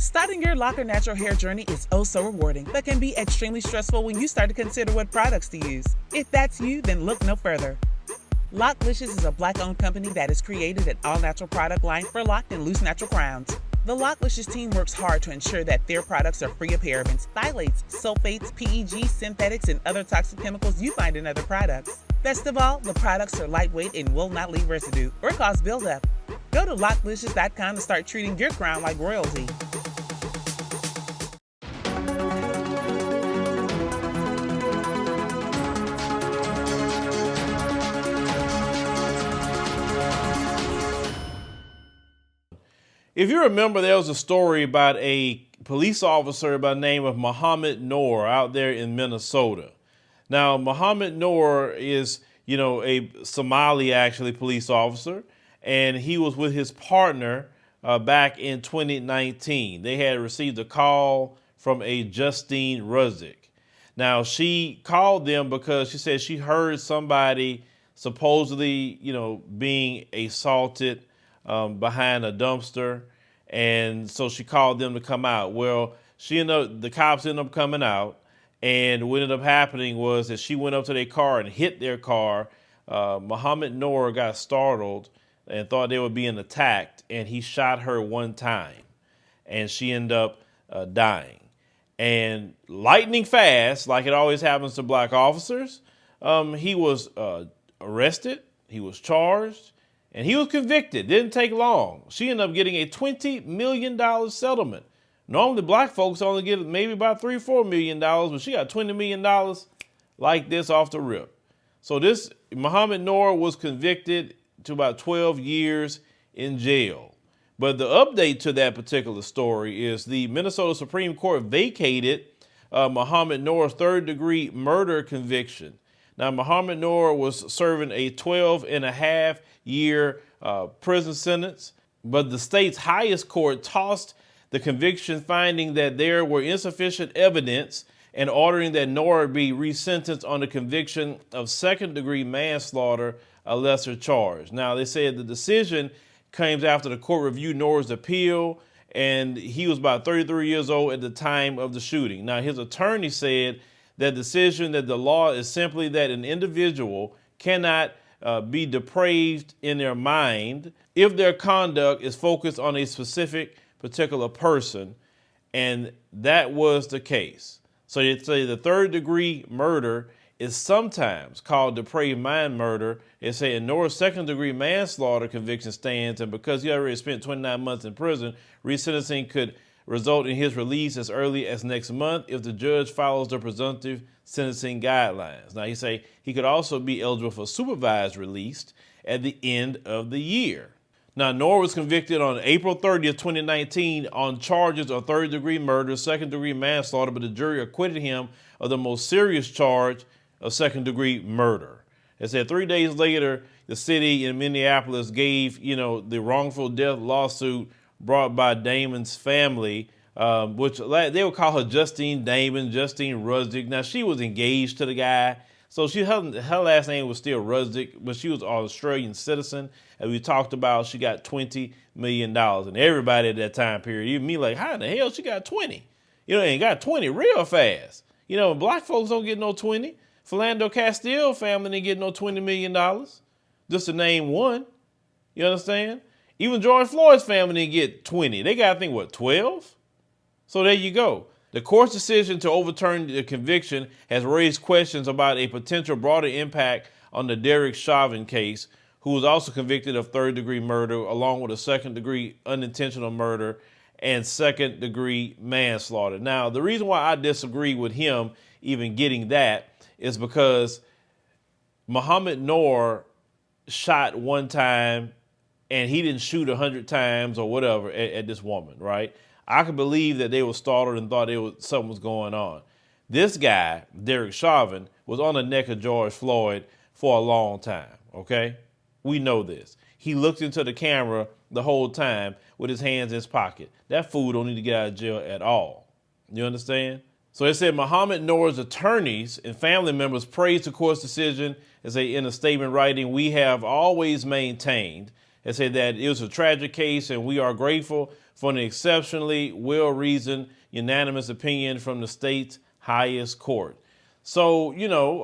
Starting your Lock or Natural hair journey is oh so rewarding, but can be extremely stressful when you start to consider what products to use. If that's you, then look no further. Locklicious is a black-owned company that has created an all-natural product line for locked and loose natural crowns. The Locklicious team works hard to ensure that their products are free of parabens, phthalates, sulfates, PEG, synthetics, and other toxic chemicals you find in other products. Best of all, the products are lightweight and will not leave residue or cause buildup. Go to locklicious.com to start treating your crown like royalty. If you remember, there was a story about a police officer by the name of Mohamed Noor out there in Minnesota. Now, Mohamed Noor is, a Somali actually police officer, and he was with his partner back in 2019. They had received a call from a Justine Rudzik. Now, she called them because she said she heard somebody supposedly, being assaulted behind a dumpster, and so she called them to come out. Well, the cops ended up coming out, and what ended up happening was that she went up to their car and hit their car. Mohamed Noor got startled and thought they were being attacked, and he shot her one time, and she ended up dying. And lightning fast, like it always happens to black officers, he was arrested, he was charged, and he was convicted. Didn't take long. She ended up getting a $20 million settlement. Normally, black folks only get maybe about $3 or $4 million, but she got $20 million like this off the rip. So this Mohamed Noor was convicted to about 12 years in jail. But the update to that particular story is the Minnesota Supreme Court vacated Mohamed Noor's third-degree murder conviction. Now, Mohamed Noor was serving a 12.5-year prison sentence, but the state's highest court tossed the conviction, finding that there were insufficient evidence and ordering that Noor be resentenced on the conviction of second-degree manslaughter, a lesser charge. Now, they said the decision comes after the court reviewed Noor's appeal, and he was about 33 years old at the time of the shooting. Now, his attorney said that decision that the law is simply that an individual cannot be depraved in their mind if their conduct is focused on a specific particular person, and that was the case. So they say the third degree murder is sometimes called depraved mind murder. They say in Noor's second degree manslaughter conviction stands, and because he already spent 29 months in prison, resentencing could result in his release as early as next month if the judge follows the presumptive sentencing guidelines. Now, he say he could also be eligible for supervised release at the end of the year. Now, Noor was convicted on April 30th, 2019 on charges of third-degree murder, second-degree manslaughter, but the jury acquitted him of the most serious charge of second-degree murder. It said 3 days later, the city in Minneapolis gave, the wrongful death lawsuit brought by Damon's family, which they would call her Justine Damon, Justine Rudzik. Now, she was engaged to the guy, so her last name was still Rudzik, but she was an Australian citizen. As we talked about, she got $20 million. And everybody at that time period, even me, like, how in the hell she got 20? And got 20 real fast. Black folks don't get no 20. Philando Castile family didn't get no $20 million, just to name one. You understand? Even George Floyd's family didn't get 20. They got, I think, 12? So there you go. The court's decision to overturn the conviction has raised questions about a potential broader impact on the Derek Chauvin case, who was also convicted of third-degree murder, along with a second-degree unintentional murder and second-degree manslaughter. Now, the reason why I disagree with him even getting that is because Mohamed Noor shot one time, and he didn't shoot 100 times or whatever at this woman, right? I could believe that they were startled and thought something was going on. This guy, Derek Chauvin, was on the neck of George Floyd for a long time, okay? We know this. He looked into the camera the whole time with his hands in his pocket. That fool don't need to get out of jail at all. You understand? So it said Mohamed Noor's attorneys and family members praised the court's decision as in a statement writing, "We have always maintained," and said that it was a tragic case and we are grateful for an exceptionally well-reasoned, unanimous opinion from the state's highest court. So,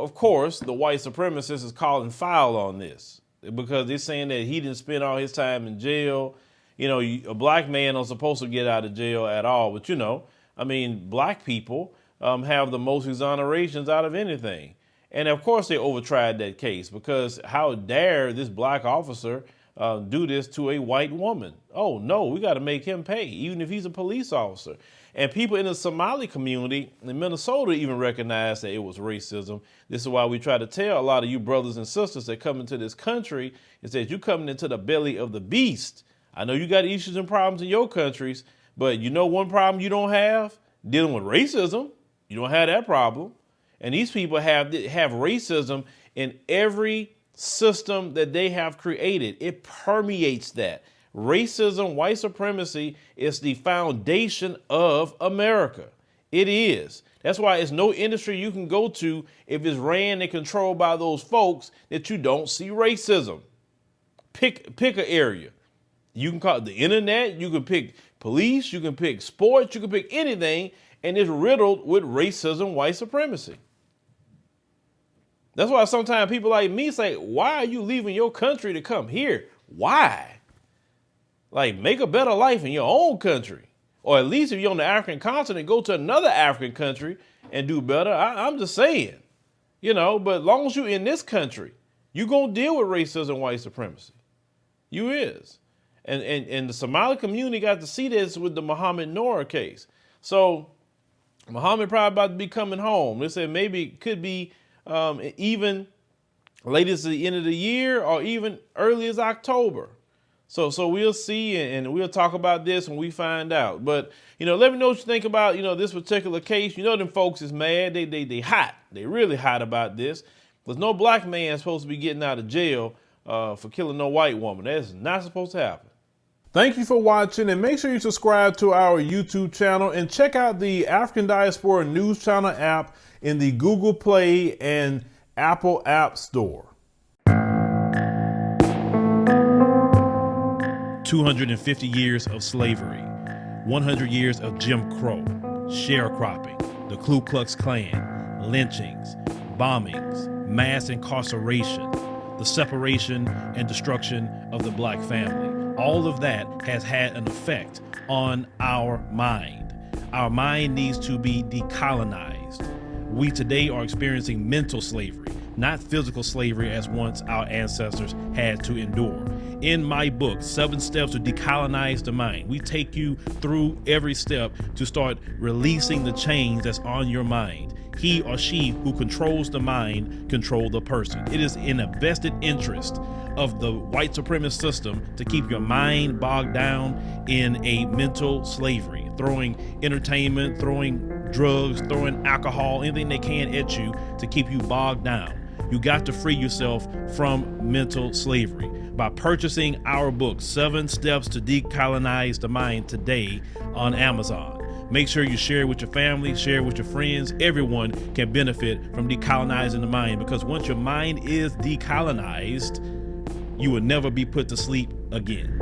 of course, the white supremacist is calling foul on this because they're saying that he didn't spend all his time in jail. A black man is supposed to get out of jail at all. But, black people have the most exonerations out of anything. And, of course, they overtried that case because how dare this black officer do this to a white woman? Oh, no, we got to make him pay, even if he's a police officer. And people in the Somali community in Minnesota even recognize that it was racism. This is why we try to tell a lot of you brothers and sisters that come into this country is that you're coming into the belly of the beast. I know you got issues and problems in your countries, but one problem you don't have? Dealing with racism. You don't have that problem. And these people have racism in every system that they have created. It permeates that. Racism, white supremacy is the foundation of America. It is. That's why it's no industry you can go to if it's ran and controlled by those folks that you don't see racism. Pick an area. You can call it the internet, you can pick police, you can pick sports, you can pick anything, and it's riddled with racism, white supremacy. That's why sometimes people like me say, why are you leaving your country to come here? Why? Like, make a better life in your own country. Or at least if you're on the African continent, go to another African country and do better. I'm just saying, but as long as you're in this country, you're going to deal with racism, white supremacy. You is. And the Somali community got to see this with the Mohamed Noor case. So Mohamed probably about to be coming home. They said maybe it could be even latest at the end of the year or even early as October. So we'll see, and we'll talk about this when we find out. But, let me know what you think about, this particular case. Them folks is mad. They hot. They really hot about this. There's no black man supposed to be getting out of jail for killing no white woman. That's not supposed to happen. Thank you for watching, and make sure you subscribe to our YouTube channel and check out the African Diaspora News Channel app in the Google Play and Apple App Store. 250 years of slavery, 100 years of Jim Crow, sharecropping, the Ku Klux Klan, lynchings, bombings, mass incarceration, the separation and destruction of the black family. All of that has had an effect on our mind. Our mind needs to be decolonized. We today are experiencing mental slavery, not physical slavery as once our ancestors had to endure. In my book, 7 Steps to Decolonize the Mind, we take you through every step to start releasing the chains that's on your mind. He or she who controls the mind control the person. It is in a vested interest of the white supremacist system to keep your mind bogged down in a mental slavery, throwing entertainment, throwing drugs, throwing alcohol, anything they can at you to keep you bogged down. You got to free yourself from mental slavery by purchasing our book, 7 Steps to Decolonize the Mind, today on Amazon. Make sure you share it with your family, share it with your friends. Everyone can benefit from decolonizing the mind, because once your mind is decolonized, you will never be put to sleep again.